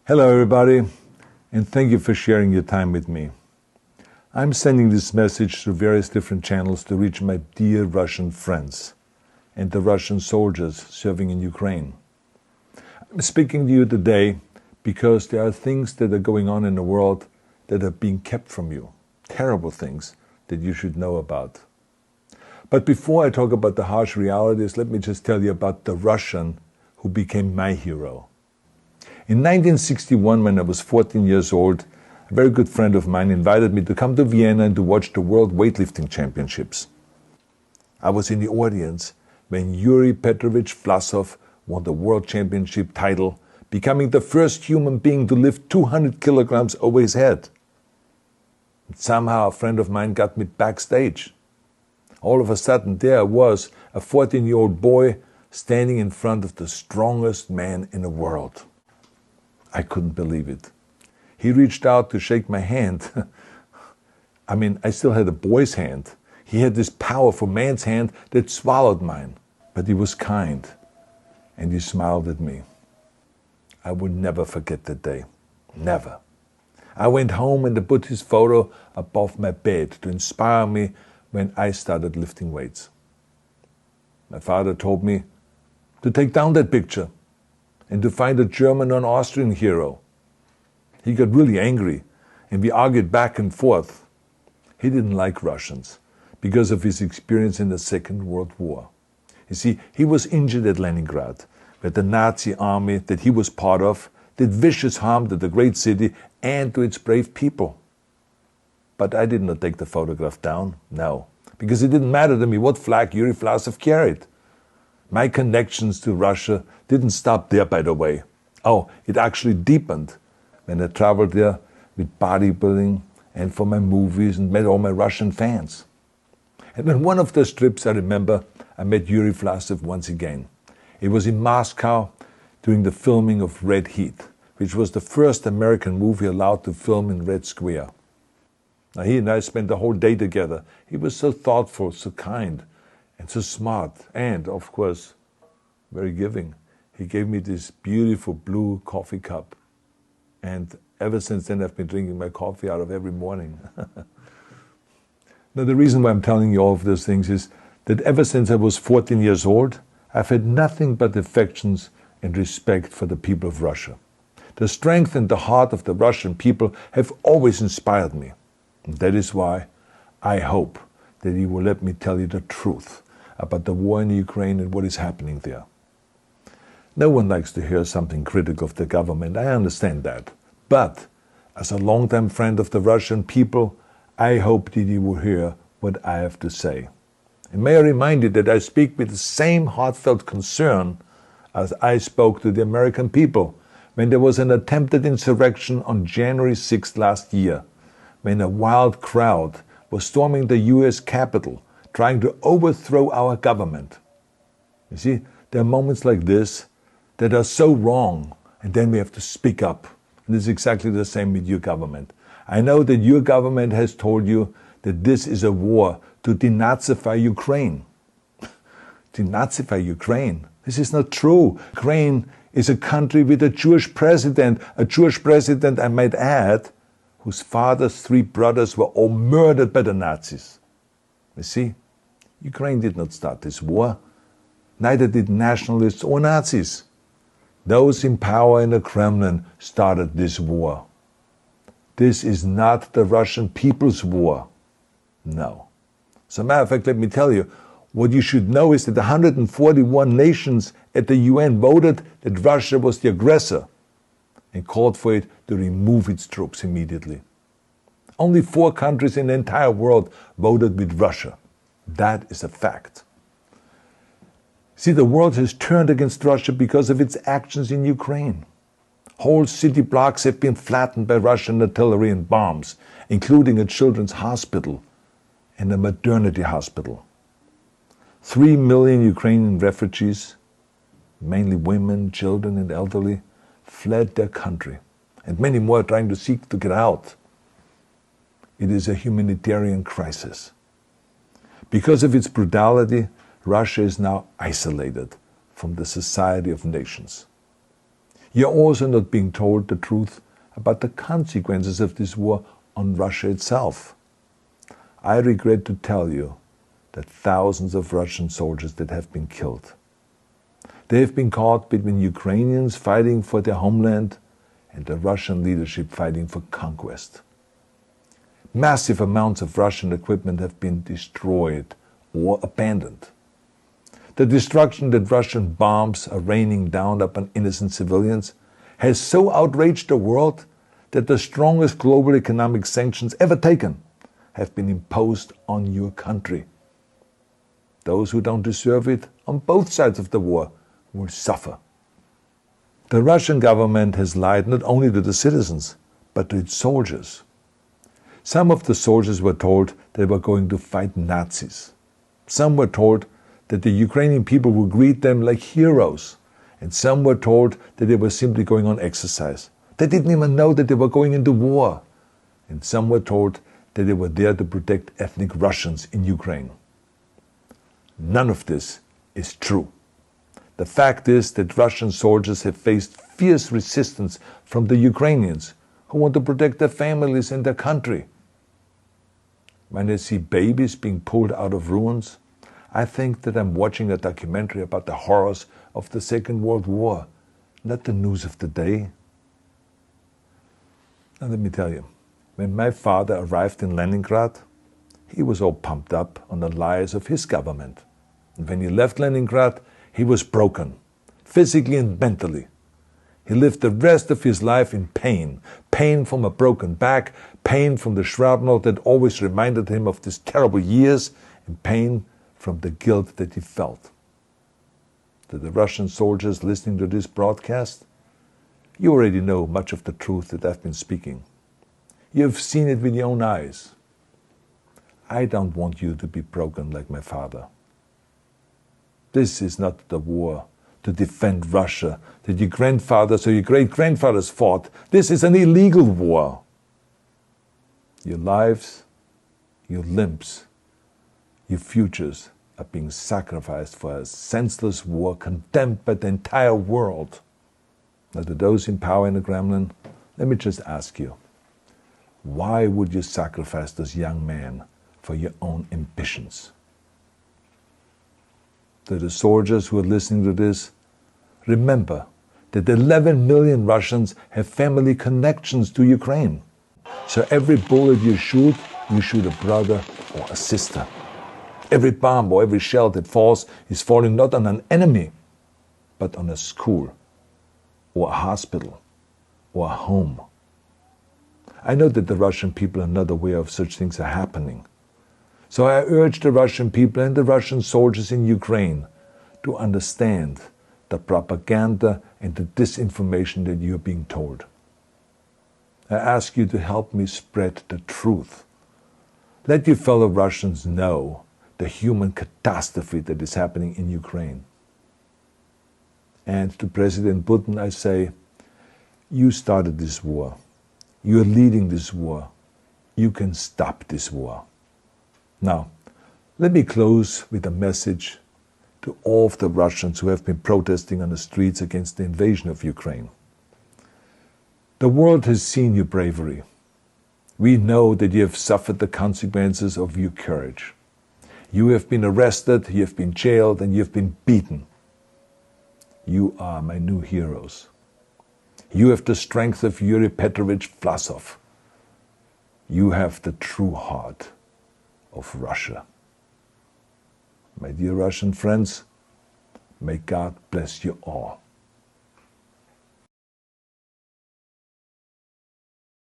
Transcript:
Hello everybody, and thank you for sharing your time with me. I'm sending this message through various different channels to reach my dear Russian friends and the Russian soldiers serving in Ukraine. I'm speaking to you today because there are things that are going on in the world that are being kept from you, terrible things that you should know about. But before I talk about the harsh realities, let me just tell you about the Russian who became my hero. In 1961, when I was 14 years old, a very good friend of mine invited me to come to Vienna and to watch the World Weightlifting Championships. I was in the audience when Yuri Petrovich Vlasov won the World Championship title, becoming the first human being to lift 200 kilograms over his head. And somehow a friend of mine got me backstage. All of a sudden there I was, a 14-year-old boy, standing in front of the strongest man in the world. I couldn't believe it. He reached out to shake my hand. I still had a boy's hand. He had this powerful man's hand that swallowed mine. But he was kind, and he smiled at me. I will never forget that day. Never. I went home and I put his photo above my bed to inspire me when I started lifting weights. My father told me to take down that picture and to find a German or an Austrian hero. He got really angry, and we argued back and forth. He didn't like Russians because of his experience in the Second World War. You see, he was injured at Leningrad, where the Nazi army that he was part of did vicious harm to the great city and to its brave people. But I did not take the photograph down, no, because it didn't matter to me what flag Yuri Vlasov carried. My connections to Russia didn't stop there, by the way. Oh, it actually deepened when I traveled there with bodybuilding and for my movies and met all my Russian fans. And on one of those trips, I remember, I met Yuri Vlasov once again. It was in Moscow during the filming of Red Heat, which was the first American movie allowed to film in Red Square. Now, he and I spent the whole day together. He was so thoughtful, so kind, and so smart, and, of course, very giving. He gave me this beautiful blue coffee cup. And ever since then, I've been drinking my coffee out of every morning. Now, the reason why I'm telling you all of those things is that ever since I was 14 years old, I've had nothing but affections and respect for the people of Russia. The strength and the heart of the Russian people have always inspired me. And that is why I hope that you will let me tell you the truth about the war in Ukraine and what is happening there. No one likes to hear something critical of the government, I understand that. But as a longtime friend of the Russian people, I hope that you will hear what I have to say. And may I remind you that I speak with the same heartfelt concern as I spoke to the American people when there was an attempted insurrection on January 6th last year, when a wild crowd was storming the US Capitol, trying to overthrow our government. You see, there are moments like this that are so wrong, and then we have to speak up. And this is exactly the same with your government. I know that your government has told you that this is a war to denazify Ukraine. Denazify Ukraine? This is not true. Ukraine is a country with a Jewish president, I might add, whose father's 3 brothers were all murdered by the Nazis. You see, Ukraine did not start this war. Neither did nationalists or Nazis. Those in power in the Kremlin started this war. This is not the Russian people's war. No. As a matter of fact, let me tell you, what you should know is that 141 nations at the UN voted that Russia was the aggressor and called for it to remove its troops immediately. Only 4 countries in the entire world voted with Russia. That is a fact. See, the world has turned against Russia because of its actions in Ukraine. Whole city blocks have been flattened by Russian artillery and bombs, including a children's hospital and a maternity hospital. 3 million Ukrainian refugees, mainly women, children, and elderly, fled their country, and many more are trying to seek to get out. It is a humanitarian crisis. Because of its brutality, Russia is now isolated from the society of nations. You're also not being told the truth about the consequences of this war on Russia itself. I regret to tell you that thousands of Russian soldiers that have been killed. They have been caught between Ukrainians fighting for their homeland and the Russian leadership fighting for conquest. Massive amounts of Russian equipment have been destroyed or abandoned. The destruction that Russian bombs are raining down upon innocent civilians has so outraged the world that the strongest global economic sanctions ever taken have been imposed on your country. Those who don't deserve it on both sides of the war will suffer. The Russian government has lied not only to the citizens, but to its soldiers. Some of the soldiers were told they were going to fight Nazis. Some were told that the Ukrainian people would greet them like heroes, and some were told that they were simply going on exercise. They didn't even know that they were going into war. And some were told that they were there to protect ethnic Russians in Ukraine. None of this is true. The fact is that Russian soldiers have faced fierce resistance from the Ukrainians who want to protect their families and their country. When I see babies being pulled out of ruins, I think that I'm watching a documentary about the horrors of the Second World War, not the news of the day. Now let me tell you, when my father arrived in Leningrad, he was all pumped up on the lies of his government. And when he left Leningrad, he was broken, physically and mentally. He lived the rest of his life in pain. Pain from a broken back, pain from the shrapnel that always reminded him of these terrible years, and pain from the guilt that he felt. To the Russian soldiers listening to this broadcast, you already know much of the truth that I've been speaking. You've seen it with your own eyes. I don't want you to be broken like my father. This is not the war to defend Russia that your grandfathers or your great-grandfathers fought. This is an illegal war. Your lives, your limbs, your futures are being sacrificed for a senseless war condemned by the entire world. Now, to those in power in the Kremlin, let me just ask you, why would you sacrifice those young men for your own ambitions? To the soldiers who are listening to this, remember that 11 million Russians have family connections to Ukraine. So every bullet you shoot a brother or a sister. Every bomb or every shell that falls is falling not on an enemy, but on a school, or a hospital, or a home. I know that the Russian people are not aware of such things are happening. So I urge the Russian people and the Russian soldiers in Ukraine to understand the propaganda and the disinformation that you are being told. I ask you to help me spread the truth. Let your fellow Russians know the human catastrophe that is happening in Ukraine. And to President Putin I say, you started this war. You are leading this war. You can stop this war. Now, let me close with a message to all of the Russians who have been protesting on the streets against the invasion of Ukraine. The world has seen your bravery. We know that you have suffered the consequences of your courage. You have been arrested, you have been jailed, and you have been beaten. You are my new heroes. You have the strength of Yuri Petrovich Vlasov. You have the true heart of Russia. My dear Russian friends, may God bless you all.